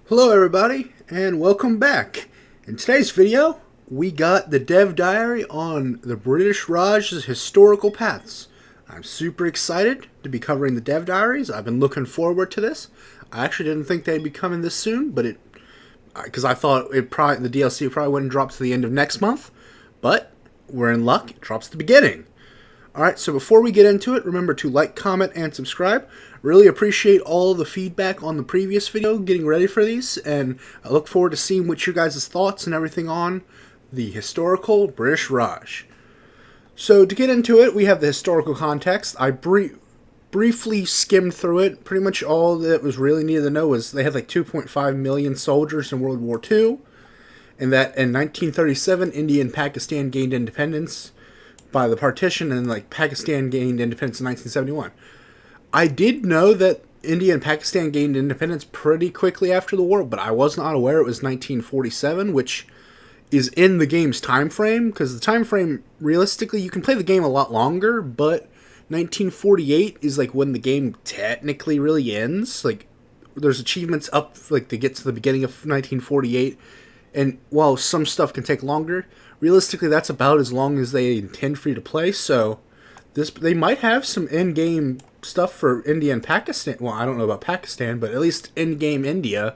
Hello everybody, and welcome back. In today's video, we got the dev diary on the British Raj's historical paths. I'm super excited to be covering the dev diaries. I've been looking forward to this. I actually didn't think they'd be coming this soon, but because I thought the DLC probably wouldn't drop to the end of next month, but we're in luck. It drops at the beginning. Alright, so before we get into it, remember to like, comment, and subscribe. Really appreciate all the feedback on the previous video, getting ready for these, and I look forward to seeing what your guys' thoughts and everything on the historical British Raj. So to get into it, we have the historical context. I briefly skimmed through it. Pretty much all that was really needed to know was they had like 2.5 million soldiers in World War II, and that in 1937, India and Pakistan gained independence by the partition, and like Pakistan gained independence in 1971. I did know that India and Pakistan gained independence pretty quickly after the war, but I was not aware it was 1947, which is in the game's time frame, because the time frame, realistically, you can play the game a lot longer, but 1948 is like when the game technically really ends. Like, there's achievements up like to get to the beginning of 1948, and while some stuff can take longer, realistically that's about as long as they intend for you to play. So they might have some in-game stuff for India and Pakistan. Well, I don't know about Pakistan, but at least in-game India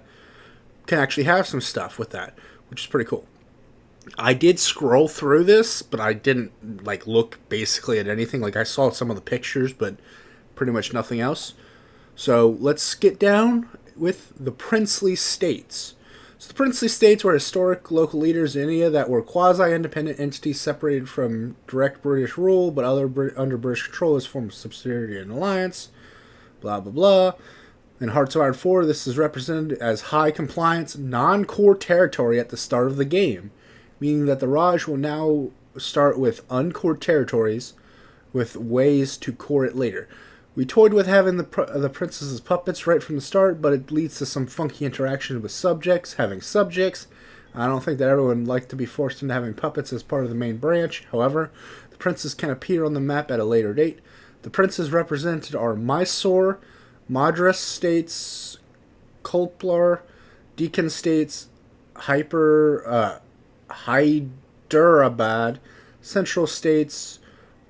can actually have some stuff with that, which is pretty cool. I did scroll through this, but I didn't like look basically at anything. Like, I saw some of the pictures, but pretty much nothing else. So let's get down with the princely states. So the princely states were historic local leaders in India that were quasi-independent entities separated from direct British rule, but under British control as form of subsidiary and alliance. Blah, blah, blah. In HOI4, this is represented as high compliance, non-core territory at the start of the game, meaning that the Raj will now start with uncored territories with ways to core it later. We toyed with having the princess' puppets right from the start, but it leads to some funky interaction with subjects. Having subjects, I don't think that everyone would like to be forced into having puppets as part of the main branch. However, the princes can appear on the map at a later date. The princes represented are Mysore, Madras states, Kolplar, Deccan states, Hyderabad, Central states,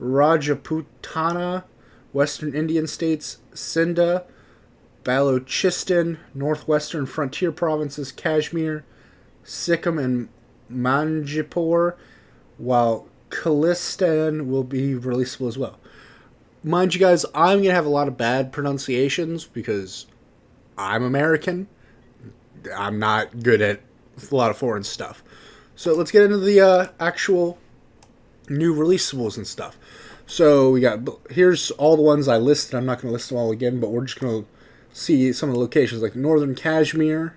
Rajputana, Western Indian states, Sindh, Balochistan, northwestern frontier provinces, Kashmir, Sikkim, and Manipur, while Khalistan will be releasable as well. Mind you guys, I'm going to have a lot of bad pronunciations because I'm American. I'm not good at a lot of foreign stuff. So let's get into the actual new releasables and stuff. So we got, here's all the ones I listed. I'm not going to list them all again, but we're just going to see some of the locations. Like northern Kashmir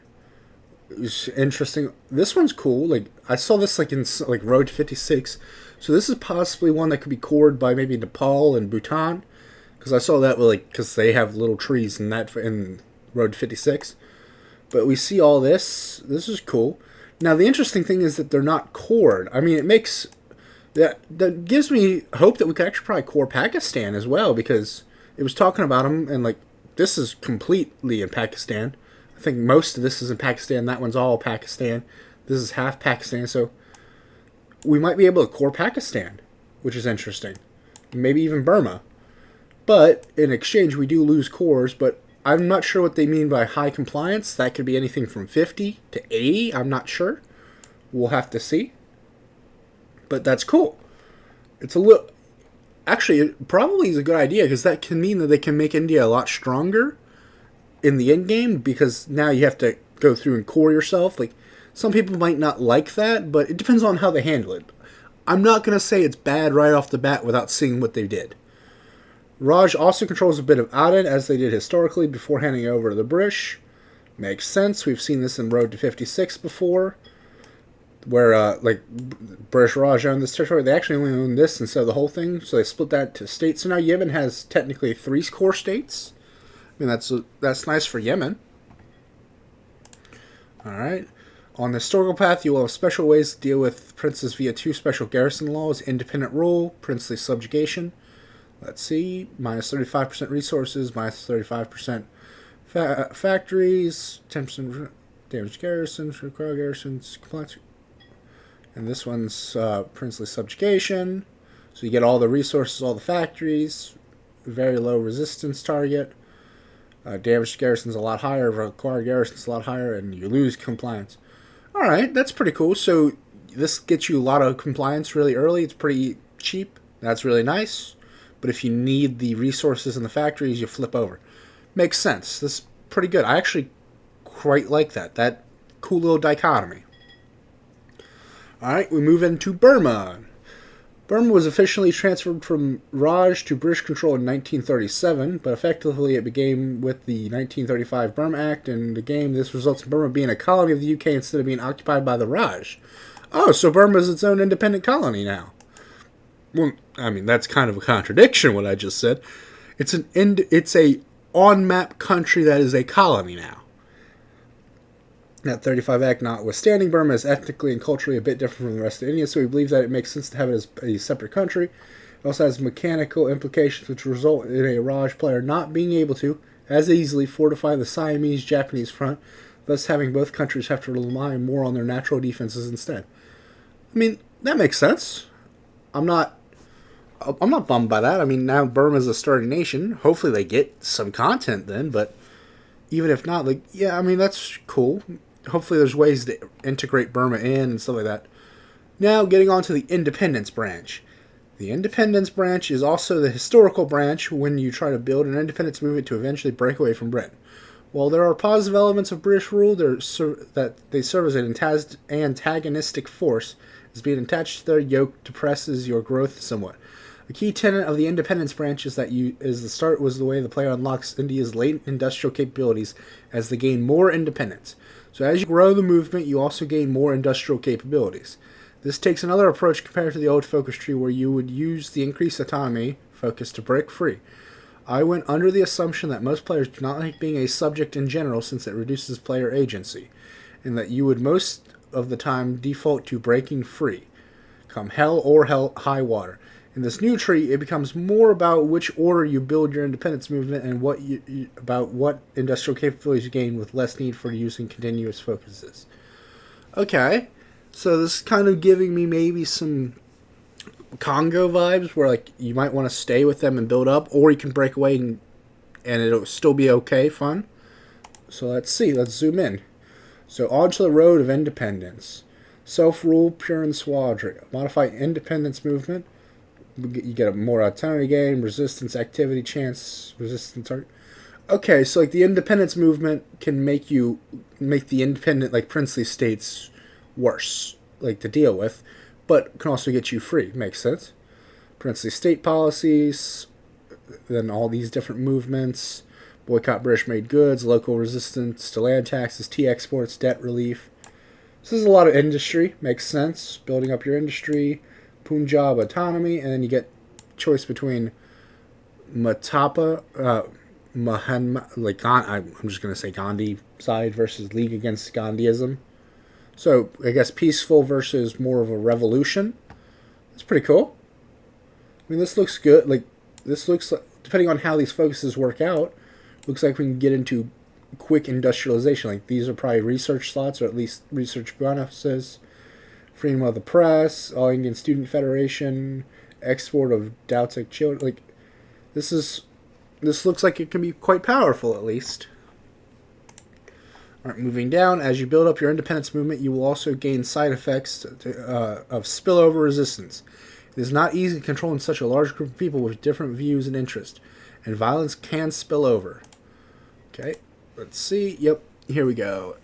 is interesting. This one's cool. Like, I saw this like in like Road 56. So this is possibly one that could be cored by maybe Nepal and Bhutan, because I saw that with like, because they have little trees in that in Road 56. But we see all this. This is cool. Now the interesting thing is that they're not cored. I mean, it makes that gives me hope that we could actually probably core Pakistan as well, because it was talking about them, and like, this is completely in Pakistan. I think most of this is in Pakistan. That one's all Pakistan. This is half Pakistan, so we might be able to core Pakistan, which is interesting. Maybe even Burma. But in exchange, we do lose cores, but I'm not sure what they mean by high compliance. That could be anything from 50 to 80. I'm not sure. We'll have to see. But that's cool. It's a little... Actually, it probably is a good idea, because that can mean that they can make India a lot stronger in the end game, because now you have to go through and core yourself. Like, some people might not like that, but it depends on how they handle it. I'm not going to say it's bad right off the bat without seeing what they did. Raj also controls a bit of Aden, as they did historically, before handing it over to the British. Makes sense. We've seen this in Road to 56 before, where like British Raj owned this territory. They actually only owned this instead of the whole thing, so they split that to states. So now Yemen has technically 3 core states. I mean, that's nice for Yemen. All right. On the historical path, you will have special ways to deal with princes via 2 special garrison laws: independent rule, princely subjugation. Let's see, minus 35% resources, minus 35% factories, 10% Damaged garrisons, require garrisons, compliance. And this one's princely subjugation. So you get all the resources, all the factories, very low resistance target. Damaged garrison's a lot higher, required garrison's a lot higher, and you lose compliance. Alright, that's pretty cool. So this gets you a lot of compliance really early. It's pretty cheap. That's really nice. But if you need the resources in the factories, you flip over. Makes sense. This is pretty good. I actually quite like that. That cool little dichotomy. Alright, we move into Burma. Burma was officially transferred from Raj to British control in 1937, but effectively it began with the 1935 Burma Act, and again, this results in Burma being a colony of the UK instead of being occupied by the Raj. Oh, so Burma is its own independent colony now. Well, I mean, that's kind of a contradiction, what I just said. It's a on-map country that is a colony now. That 35 Act notwithstanding, Burma is ethnically and culturally a bit different from the rest of India, so we believe that it makes sense to have it as a separate country. It also has mechanical implications which result in a Raj player not being able to, as easily, fortify the Siamese-Japanese front, thus having both countries have to rely more on their natural defenses instead. I mean, that makes sense. I'm not bummed by that. I mean, now Burma's a sturdy nation. Hopefully they get some content then, but even if not, like, yeah, I mean, that's cool. Hopefully there's ways to integrate Burma in and stuff like that. Now, getting on to the independence branch. The independence branch is also the historical branch when you try to build an independence movement to eventually break away from Britain. While there are positive elements of British rule that they serve as an antagonistic force, as being attached to their yoke depresses your growth somewhat. A key tenet of the independence branch is that was the way the player unlocks India's latent industrial capabilities as they gain more independence. So as you grow the movement, you also gain more industrial capabilities. This takes another approach compared to the old focus tree where you would use the increased autonomy focus to break free. I went under the assumption that most players do not like being a subject in general since it reduces player agency, and that you would most of the time default to breaking free, come hell or high water. In this new tree, it becomes more about which order you build your independence movement and about what industrial capabilities you gain with less need for using continuous focuses. Okay, so this is kind of giving me maybe some Congo vibes where like you might want to stay with them and build up, or you can break away and it'll still be okay, fun. So let's see, let's zoom in. So onto the road of independence. Self-rule, pure and swaddling. Modify independence movement. You get a more autonomy gain, resistance, activity, chance, resistance target. Okay, so like the independence movement can make the independent, like princely states worse, like to deal with, but can also get you free. Makes sense. Princely state policies, then all these different movements, boycott British-made goods, local resistance to land taxes, tea exports, debt relief. This is a lot of industry. Makes sense. Building up your industry. Punjab autonomy, and then you get choice between Matapa, Mahatma, I'm just going to say Gandhi side versus League Against Gandhiism. So I guess peaceful versus more of a revolution. It's pretty cool. I mean, this looks good. Like this looks like, depending on how these focuses work out, looks like we can get into quick industrialization. Like these are probably research slots, or at least research bonuses. Freedom of the Press, All Indian Student Federation, export of Dautic children. Like, this looks like it can be quite powerful, at least. Alright, moving down, as you build up your independence movement, you will also gain side effects of spillover resistance. It is not easy to control in such a large group of people with different views and interests, and violence can spill over. Okay, let's see. Yep, here we go.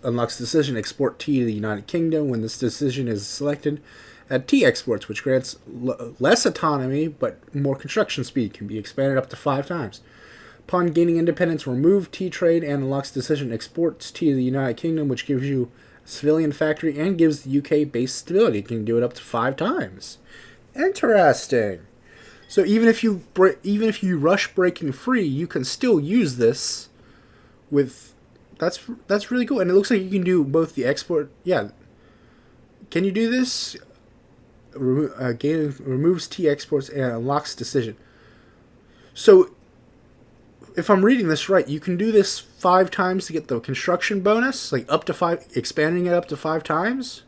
Unlocks decision export tea to the United Kingdom. When this decision is selected, add tea exports, which grants less autonomy but more construction speed, can be expanded up to 5 times. Upon gaining independence, remove tea trade and unlocks decision exports tea to the United Kingdom, which gives you a civilian factory and gives the UK base stability. You can do it up to 5 times. Interesting. So even if you rush breaking free, you can still use this with. That's really cool, and it looks like you can do both the export. Yeah, can you do this? Removes T exports and unlocks decision. So if I'm reading this right, you can do this 5 times to get the construction bonus, like up to 5, expanding it up to 5 times.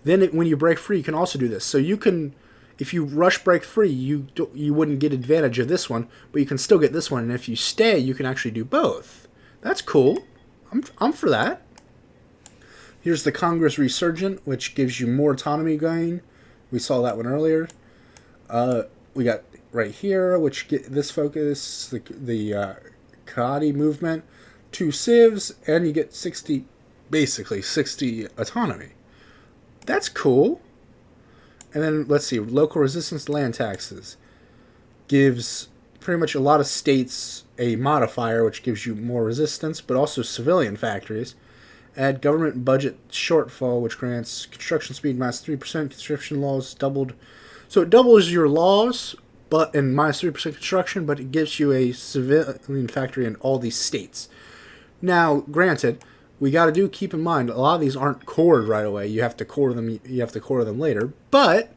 Then when you break free, you can also do this. So you can, if you rush break free, you wouldn't get advantage of this one, but you can still get this one. And if you stay, you can actually do both. That's cool. I'm for that. Here's the Congress Resurgent, which gives you more autonomy gain. We saw that one earlier. We got right here, which get this focus, the Kadi movement, 2 civs, and you get 60, basically 60 autonomy. That's cool. And then let's see, local resistance land taxes gives pretty much a lot of states a modifier, which gives you more resistance, but also civilian factories. Add government budget shortfall, which grants construction speed minus 3%, construction laws doubled. So it doubles your laws, but in minus 3% construction, but it gives you a civilian factory in all these states. Now, granted, we got to keep in mind, a lot of these aren't cored right away. You have to core them. You have to core them later. But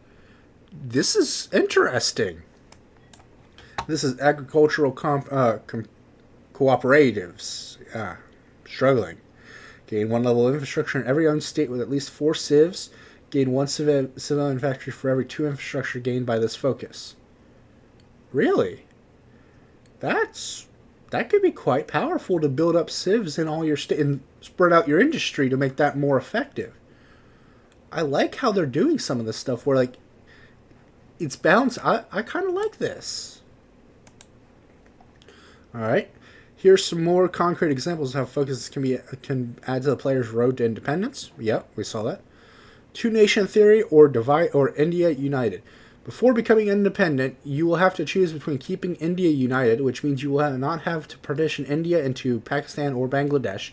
this is interesting. This is agricultural cooperatives. Struggling. Gain 1 level of infrastructure in every owned state with at least 4 civs. Gain 1 civilian factory for every 2 infrastructure gained by this focus. Really? That could be quite powerful to build up civs in all your state and spread out your industry to make that more effective. I like how they're doing some of this stuff where, like, it's balanced. I kind of like this. All right. Here's some more concrete examples of how focuses can add to the player's road to independence. Yep, we saw that. 2-nation theory or India united. Before becoming independent, you will have to choose between keeping India united, which means you will not have to partition India into Pakistan or Bangladesh.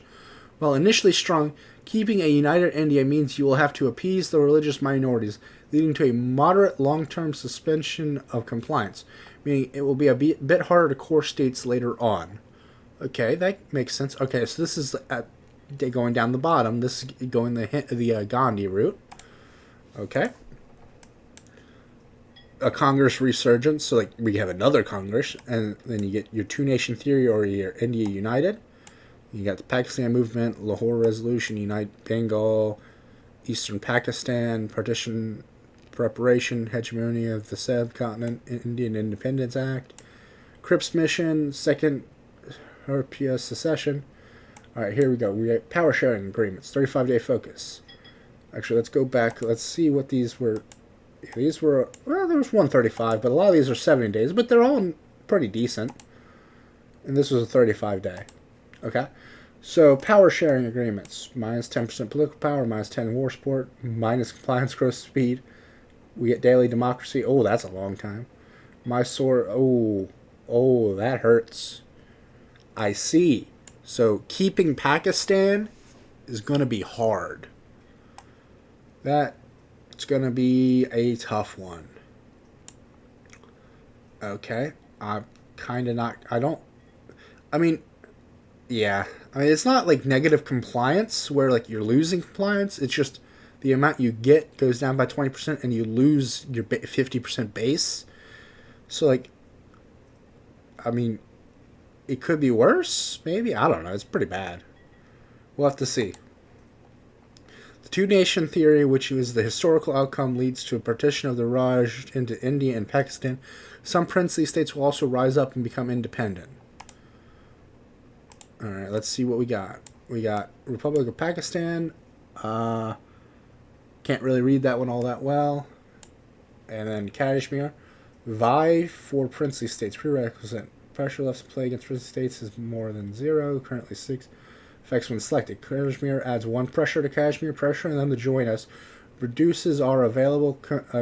While initially strong, keeping a united India means you will have to appease the religious minorities, leading to a moderate long-term suspension of compliance, meaning it will be a bit harder to core states later on. Okay, that makes sense. Okay, so this is going down the bottom. This is going the Gandhi route. Okay. A Congress resurgence, so like we have another Congress, and then you get your 2-nation theory or your India united. You got the Pakistan movement, Lahore resolution, unite Bengal, Eastern Pakistan, partition preparation, hegemony of the subcontinent, Indian Independence Act, Cripps mission, second European secession. All right, here we go. We got power sharing agreements, 35-day focus. Actually, let's go back. Let's see what these were. These were, well, there was 135, but a lot of these are 70 days, but they're all pretty decent. And this was a 35-day. Okay. So, power sharing agreements. Minus 10% political power, minus 10 war support, minus compliance growth speed. We get daily democracy. Oh, that's a long time. Mysore. Oh, that hurts. I see. So, keeping Pakistan is going to be hard. It's going to be a tough one. Okay. I'm kind of not... yeah. It's not like negative compliance where like you're losing compliance. It's just the amount you get goes down by 20% and you lose your 50% base. So like, it could be worse, maybe? I don't know. It's pretty bad. We'll have to see. The 2-nation theory, which was the historical outcome, leads to a partition of the Raj into India and Pakistan. Some princely states will also rise up and become independent. Alright, let's see what we got. We got Republic of Pakistan. Can't really read that one all that well. And then Kashmir. Vie for princely states. Prerequisite. Pressure left to play against princely states is more than 0. Currently 6. Effects when selected. Kashmir adds 1 pressure to Kashmir. Pressuring them to join us reduces our available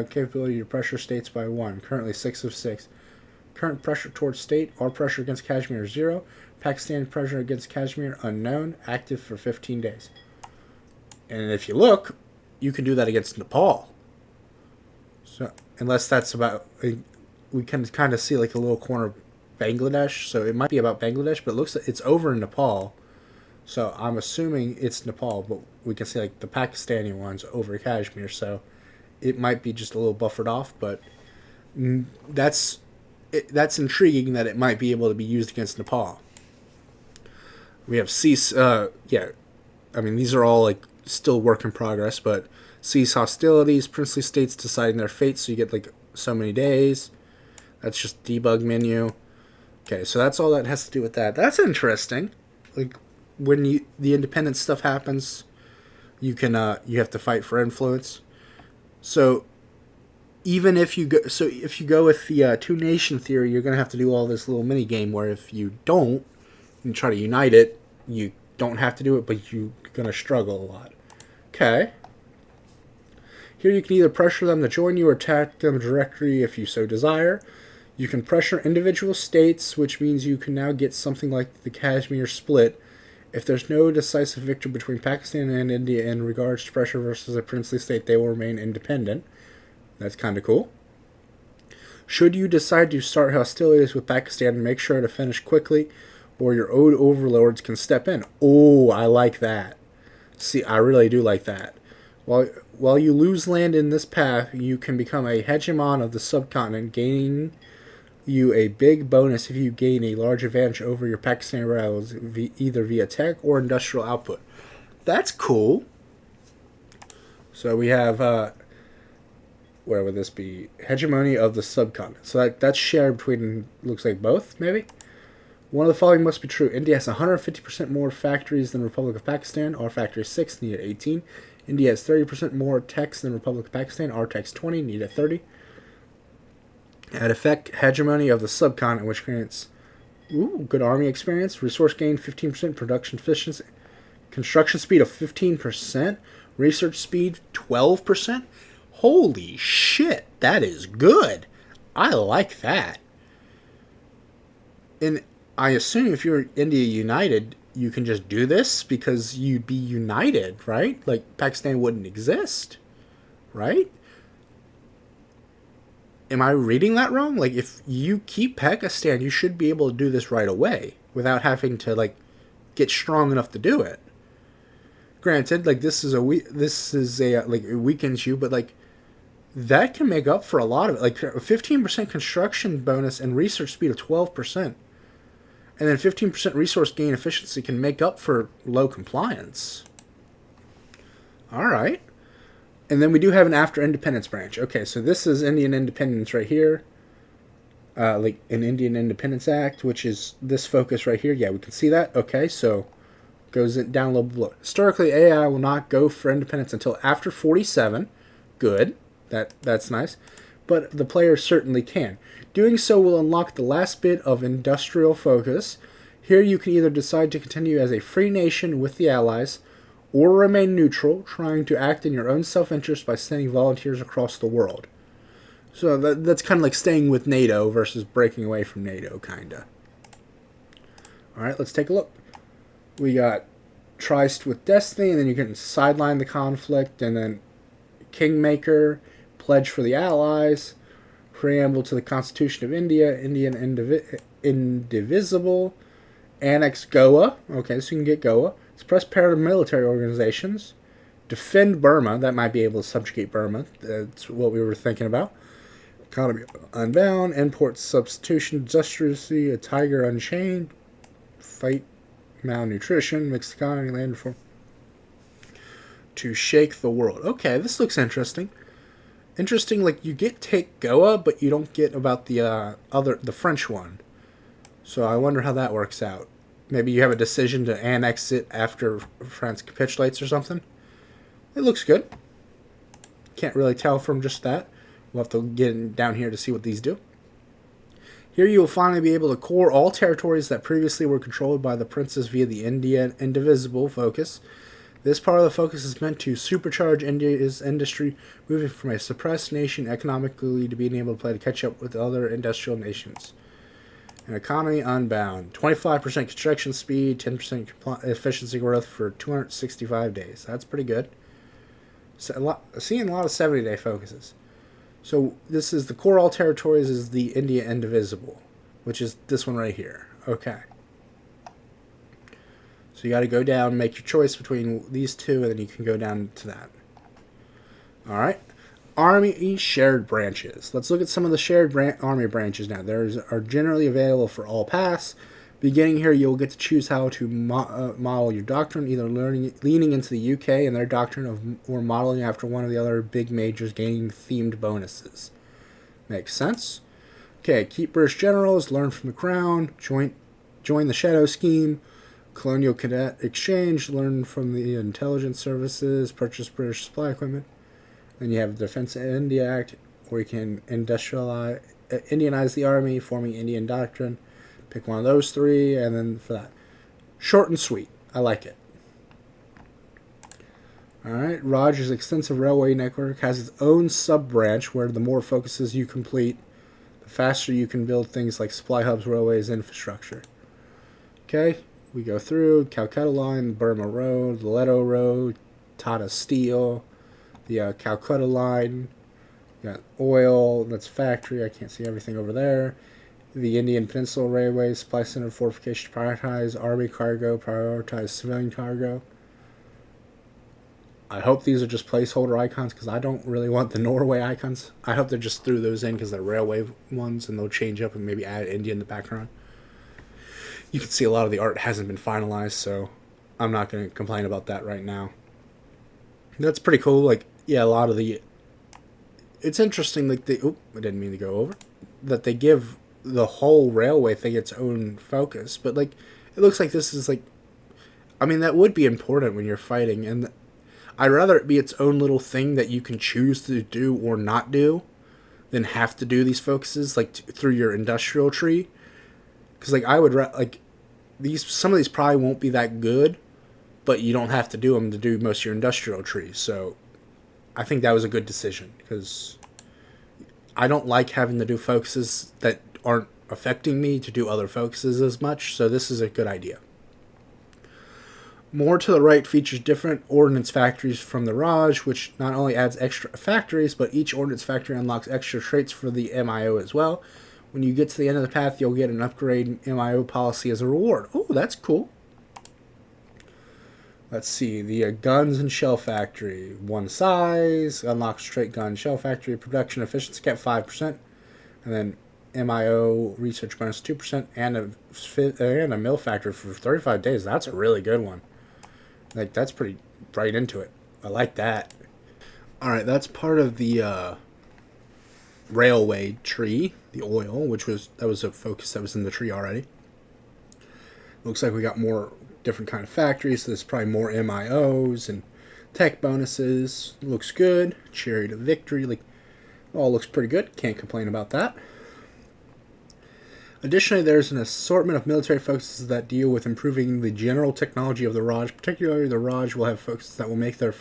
capability to pressure states by 1. Currently 6 of 6. Current pressure towards state. Our pressure against Kashmir is 0. Pakistan pressure against Kashmir unknown. Active for 15 days. And if you look, you can do that against Nepal. So unless that's about... We can kind of see like a little corner of Bangladesh. So it might be about Bangladesh, but it looks like it's over in Nepal. So I'm assuming it's Nepal, but we can see like the Pakistani ones over Kashmir, so it might be just a little buffered off, but that's intriguing that it might be able to be used against Nepal. We have cease. Yeah, I mean these are all like still work in progress, but cease hostilities. Princely states deciding their fate, so you get like so many days. That's just debug menu. Okay, so that's all that has to do with that. That's interesting. Like when the independent stuff happens, you have to fight for influence. So even if you go with the two nation theory, you're gonna have to do all this little mini game where if you don't and try to unite it, you don't have to do it, but you're gonna struggle a lot. Okay. Here you can either pressure them to join you or attack them directly if you so desire. You can pressure individual states, which means you can now get something like the Kashmir split. If there's no decisive victory between Pakistan and India in regards to pressure versus a princely state, they will remain independent. That's kind of cool. Should you decide to start hostilities with Pakistan, make sure to finish quickly, or your old overlords can step in. Oh, I like that. See, I really do like that. While you lose land in this path, you can become a hegemon of the subcontinent, gaining you a big bonus if you gain a large advantage over your Pakistani rivals, either via tech or industrial output. That's cool. So we have, where would this be? Hegemony of the subcontinent. So that's shared between, looks like both, maybe? One of the following must be true. India has 150% more factories than Republic of Pakistan. Our factory is 6, need 18. India has 30% more techs than Republic of Pakistan. Our tech's 20, need 30. At effect, hegemony of the subcontinent, which grants good army experience, resource gain 15%, production efficiency, construction speed of 15%, research speed 12%. Holy shit, that is good. I like that. And I assume if you're India United, you can just do this because you'd be united, right? Like Pakistan wouldn't exist, right? Am I reading that wrong? Like if you keep Pakistan, you should be able to do this right away without having to like get strong enough to do it. Granted, like this is a like it weakens you, but like that can make up for a lot of it. Like a 15% construction bonus and research speed of 12%. And then 15% resource gain efficiency can make up for low compliance. All right. And then we do have an after independence branch. Okay, so this is Indian independence right here. Like an Indian Independence Act, which is this focus right here. Yeah, we can see that. Okay, so goes down a little below. Historically, AI will not go for independence until after 47. Good. That's nice. But the player certainly can. Doing so will unlock the last bit of industrial focus. Here you can either decide to continue as a free nation with the Allies, or remain neutral, trying to act in your own self-interest by sending volunteers across the world. So that's kind of like staying with NATO versus breaking away from NATO, kind of. Alright, let's take a look. We got Tryst with Destiny, and then you can sideline the conflict, and then Kingmaker, Pledge for the Allies, Preamble to the Constitution of India, Indian Indivisible, Annex Goa. Okay, so you can get Goa. Suppress paramilitary organizations. Defend Burma. That might be able to subjugate Burma. That's what we were thinking about. Economy Unbound. Import Substitution. Industrially. A Tiger Unchained. Fight malnutrition. Mixed economy. Land reform. To shake the world. Okay, this looks interesting. Interesting, like you get take Goa, but you don't get about the French one. So I wonder how that works out. Maybe you have a decision to annex it after France capitulates or something. It looks good. Can't really tell from just that. We'll have to get down here to see what these do. Here you will finally be able to core all territories that previously were controlled by the princes via the Indian Indivisible focus. This part of the focus is meant to supercharge India's industry, moving from a suppressed nation economically to being able to play to catch up with other industrial nations. An economy unbound. 25% construction speed, 10% efficiency growth for 265 days. That's pretty good. So seeing a lot of 70-day focuses. So this is the core all territories is the India Indivisible, which is this one right here. Okay. So you got to go down, make your choice between these two, and then you can go down to that. All right. Army shared branches. Let's look at some of the shared army branches now. Those are generally available for all paths. Beginning here, you'll get to choose how to model your doctrine, either leaning into the UK and their doctrine or modeling after one of the other big majors, gaining themed bonuses. Makes sense. Okay, keep British generals, learn from the crown, join the shadow scheme, colonial cadet exchange, learn from the intelligence services, purchase British supply equipment. Then you have the Defense of India Act, where you can Indianize the army, forming Indian doctrine. Pick one of those three, and then for that. Short and sweet. I like it. Alright, Raj's extensive railway network has its own sub-branch where the more focuses you complete, the faster you can build things like supply hubs, railways, infrastructure. Okay, we go through Calcutta Line, Burma Road, the Leto Road, Tata Steel, the Calcutta Line. You got oil, that's factory, I can't see everything over there. The Indian Peninsula Railway, Supply Center, Fortification, prioritize Army cargo, prioritize civilian cargo. I hope these are just placeholder icons because I don't really want the Norway icons. I hope they just threw those in because they're railway ones and they'll change up and maybe add India in the background. You can see a lot of the art hasn't been finalized, so I'm not going to complain about that right now. That's pretty cool. Like, yeah, a lot of the... It's interesting, like, I didn't mean to go over. That they give the whole railway thing its own focus, but like it looks like this is like, I mean, that would be important when you're fighting, and I'd rather it be its own little thing that you can choose to do or not do than have to do these focuses like through your industrial tree, because like I would like some of these probably won't be that good, but you don't have to do them to do most of your industrial tree. So I think that was a good decision because I don't like having to do focuses that aren't affecting me to do other focuses as much, so this is a good idea. More to the right features different ordnance factories from the Raj, which not only adds extra factories, but each ordnance factory unlocks extra traits for the MIO as well. When you get to the end of the path, you'll get an upgrade MIO policy as a reward. Oh, that's cool. Let's see, the guns and shell factory. One size, unlocks trait gun shell factory, production efficiency kept 5%, and then MIO research bonus 2%, and a mill factory for 35 days. That's a really good one. Like, that's pretty right into it. I like that. Alright, that's part of the railway tree, the oil, that was a focus that was in the tree already. Looks like we got more different kind of factories, so there's probably more MIOs and tech bonuses. Looks good. Chariot of Victory, like, all looks pretty good. Can't complain about that. Additionally, there's an assortment of military focuses that deal with improving the general technology of the Raj. Particularly, the Raj will have focuses that will make their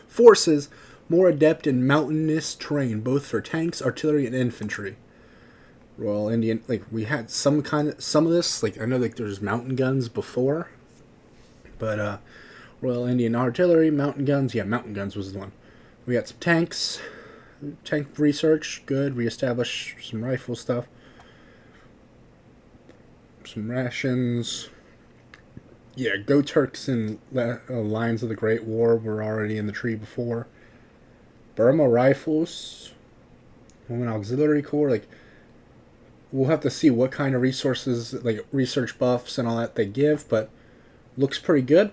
forces more adept in mountainous terrain, both for tanks, artillery, and infantry. Royal Indian, like, we had some of this, like, I know like there's mountain guns before, but Royal Indian Artillery, mountain guns, yeah, mountain guns was the one. We got some tanks, tank research, good, reestablish some rifle stuff, some rations. Yeah, Go Turks and Lions of the Great War were already in the tree before. Burma Rifles, Women Auxiliary Corps, like, we'll have to see what kind of resources, like research buffs and all that they give, but looks pretty good.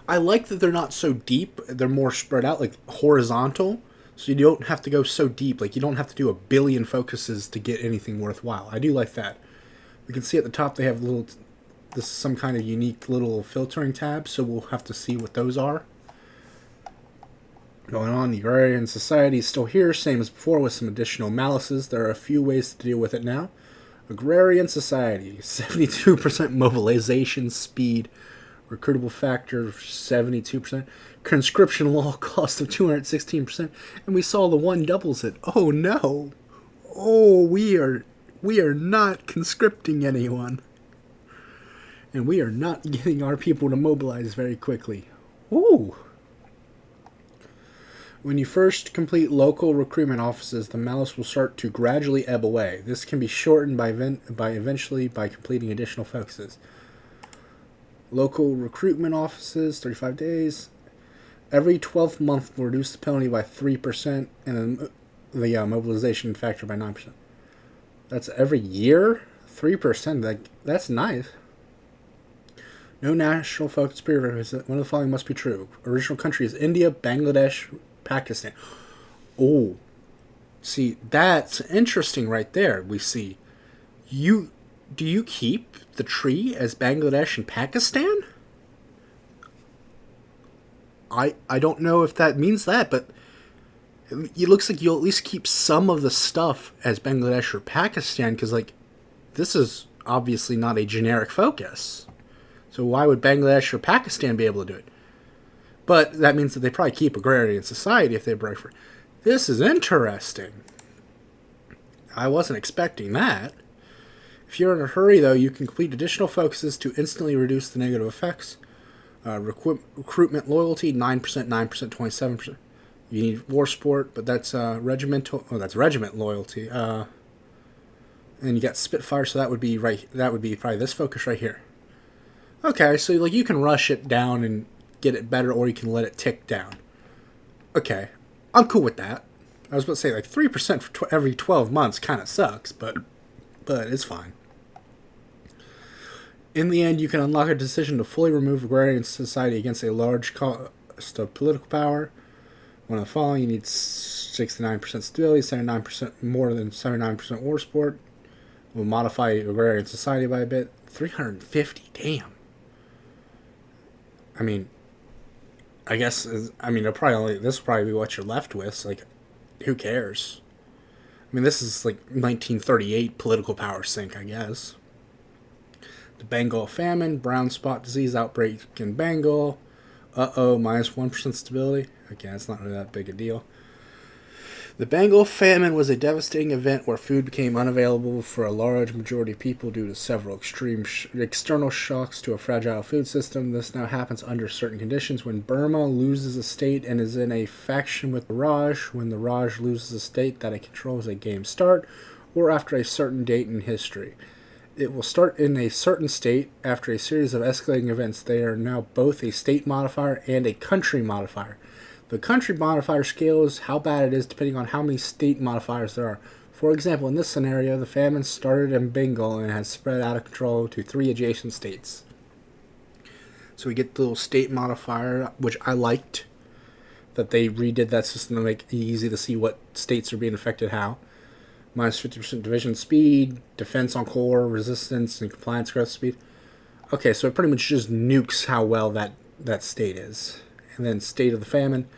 I like that they're not so deep. They're more spread out, like horizontal, so you don't have to go so deep. Like, you don't have to do a billion focuses to get anything worthwhile. I do like that. We can see at the top they have this is some kind of unique little filtering tab, so we'll have to see what those are. Going on, the agrarian society is still here, same as before, with some additional malices. There are a few ways to deal with it now. Agrarian society, 72% mobilization speed, recruitable factor 72%, conscription law cost of 216%, and we saw the one doubles it. Oh no! Oh, we are not conscripting anyone, and we are not getting our people to mobilize very quickly. Ooh. When you first complete local recruitment offices, the malice will start to gradually ebb away. This can be shortened by eventually by completing additional focuses. Local recruitment offices, 35 days. Every 12th month will reduce the penalty by 3% and the mobilization factor by 9%. That's every year? 3%. That's nice. No national focus period. One of the following must be true. Original country is India, Bangladesh, Pakistan. Oh, see, that's interesting right there. We see do you keep the tree as Bangladesh and Pakistan? I don't know if that means that, but it looks like you'll at least keep some of the stuff as Bangladesh or Pakistan, because, like, this is obviously not a generic focus. So why would Bangladesh or Pakistan be able to do it? But that means that they probably keep agrarian society if they break for. This is interesting. I wasn't expecting that. If you're in a hurry, though, you can complete additional focuses to instantly reduce the negative effects. Recruitment loyalty, 9%, 9%, 27%. You need war sport, but that's regimental. Oh, that's regiment loyalty. And you got Spitfire, so that would be right. That would be probably this focus right here. Okay, so like you can rush it down and get it better, or you can let it tick down. Okay, I'm cool with that. I was about to say like 3% for every 12 months kind of sucks, but it's fine. In the end, you can unlock a decision to fully remove agrarian society against a large cost of political power. One of the following: you need 69% stability, 79% more than 79% war support. Will modify agrarian society by a bit. 350, damn. I mean, I guess, I mean, this will probably be what you're left with. So, like, who cares? I mean, this is like 1938 political power sink, I guess. The Bengal famine, brown spot disease outbreak in Bengal. Minus 1% stability. Okay, it's not really that big a deal. The Bengal famine was a devastating event where food became unavailable for a large majority of people due to several extreme external shocks to a fragile food system. This now happens under certain conditions when Burma loses a state and is in a faction with the Raj, when the Raj loses a state that it controls a game start, or after a certain date in history. It will start in a certain state after a series of escalating events. They are now both a state modifier and a country modifier. The country modifier scales how bad it is depending on how many state modifiers there are. For example, in this scenario, the famine started in Bengal and has spread out of control to 3 adjacent states. So we get the little state modifier, which I liked, that they redid that system to make it easy to see what states are being affected how. Minus 50% division speed, defense on core, resistance, and compliance growth speed. Okay, so it pretty much just nukes how well that state is. And then state of the famine.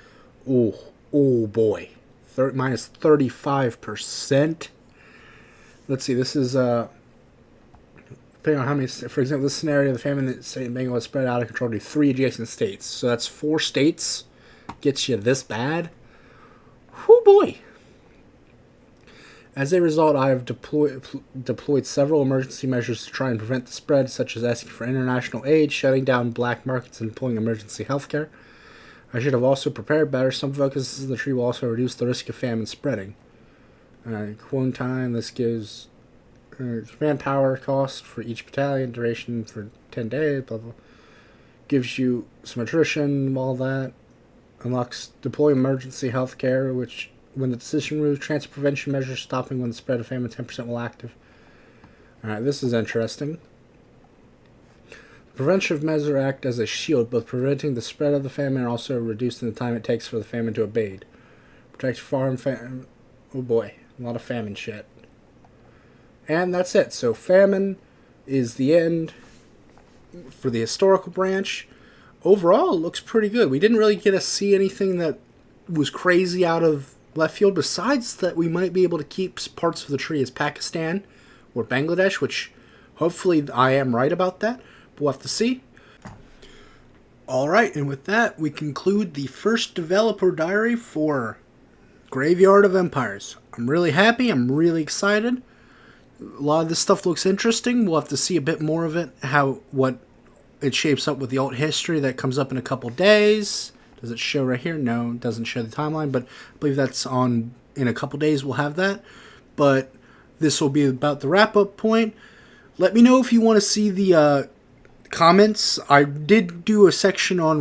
Oh boy. Minus 35%. Let's see, this is, depending on how many, for example, this scenario, the famine that state in Bengal was spread out of control to 3 adjacent states. So that's 4 states. Gets you this bad. Oh boy. As a result, I have deployed several emergency measures to try and prevent the spread, such as asking for international aid, shutting down black markets, and deploying emergency healthcare. I should have also prepared better. Some focuses of the tree will also reduce the risk of famine spreading. Quarantine, this gives manpower cost for each battalion, duration for 10 days, blah, blah. Gives you some attrition, all that. Unlocks deploy emergency healthcare, which when the decision moves, transfer prevention measures stopping when the spread of famine 10% will active. Alright, this is interesting. Preventive measures act as a shield, both preventing the spread of the famine and also reducing the time it takes for the famine to abate. Protect farm famine. Oh boy, a lot of famine shit. And that's it. So famine is the end for the historical branch. Overall, it looks pretty good. We didn't really get to see anything that was crazy out of left field, besides that we might be able to keep parts of the tree as Pakistan or Bangladesh, which hopefully I am right about that. We'll have to see. Alright, and with that, we conclude the first developer diary for Graveyard of Empires. I'm really happy. I'm really excited. A lot of this stuff looks interesting. We'll have to see a bit more of it, what it shapes up with the alt history that comes up in a couple days. Does it show right here? No, it doesn't show the timeline, but I believe that's on in a couple days. We'll have that. But this will be about the wrap-up point. Let me know if you want to see the comments. I did do a section on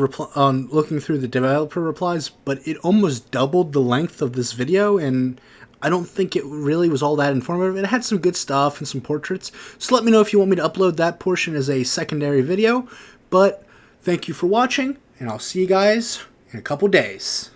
looking through the developer replies, but it almost doubled the length of this video, and I don't think it really was all that informative. It had some good stuff and some portraits. So let me know if you want me to upload that portion as a secondary video. But thank you for watching, and I'll see you guys in a couple days.